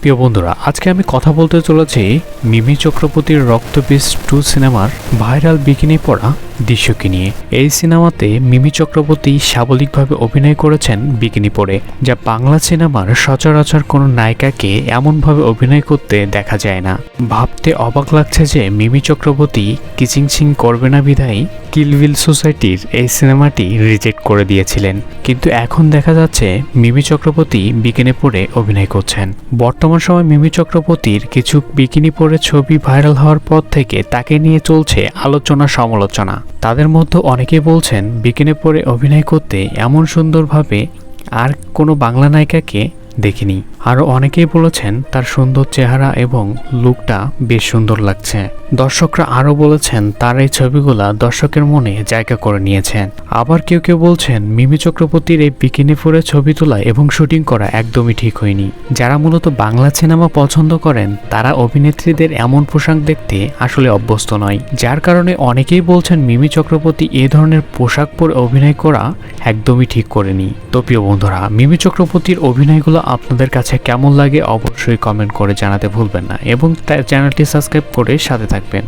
প্রিয় বন্ধুরা, আজকে আমি কথা বলতে চলেছি মিমি চক্রবর্তীর রক্তবীজ 2 সিনেমার ভাইরাল বিকিনি পরা দৃশ্যকে নিয়ে। এই সিনেমাতে মিমি চক্রবর্তী সাবলীলভাবে অভিনয় করেছেন বিকিনি পরে, যা বাংলা সিনেমার সচরাচর কোনো নায়িকাকে এমনভাবে অভিনয় করতে দেখা যায় না। ভাবতে অবাক লাগছে যে মিমি চক্রবর্তী কিচিং সিং করবে না বিধায় কিল বিল সোসাইটির এই সিনেমাটি রিজেক্ট করে দিয়েছিলেন, কিন্তু এখন দেখা যাচ্ছে মিমি চক্রবর্তী বিকিনি পরে অভিনয় করছেন। বর্তমান সময় মিমি চক্রবর্তীর কিছু বিকিনি পরে ছবি ভাইরাল হওয়ার পর থেকে তাকে নিয়ে চলছে আলোচনা সমালোচনা। তাদের মধ্যে অনেকেই বলছেন বিকিনি পরে অভিনয় করতে এমন সুন্দরভাবে আর কোনো বাংলা নায়িকাকে দেখিনি। আরও অনেকেই বলেছেন তার সুন্দর চেহারা এবং লুকটা বেশ সুন্দর লাগছে। দর্শকরা আরও বলেছেন তার এই ছবিগুলা দর্শকের মনে জায়গা করে নিয়েছেন। আবার কেউ কেউ বলছেন মিমি চক্রবর্তীর এই বিকিনি পরে ছবি তোলা এবং শুটিং করা একদমই ঠিক হয়নি। যারা মূলত বাংলা সিনেমা পছন্দ করেন তারা অভিনেত্রীদের এমন পোশাক দেখতে আসলে অভ্যস্ত নয়, যার কারণে অনেকেই বলছেন মিমি চক্রবর্তী এ ধরনের পোশাক পরে অভিনয় করা একদমই ঠিক করেনি। তো প্রিয় বন্ধুরা, মিমি চক্রবর্তীর অভিনয়গুলো আপনাদের কাছে কেমন লাগে অবশ্যই কমেন্ট করে জানাতে ভুলবেন না এবং চ্যানেলটি সাবস্ক্রাইব করে সাথে থাকবেন।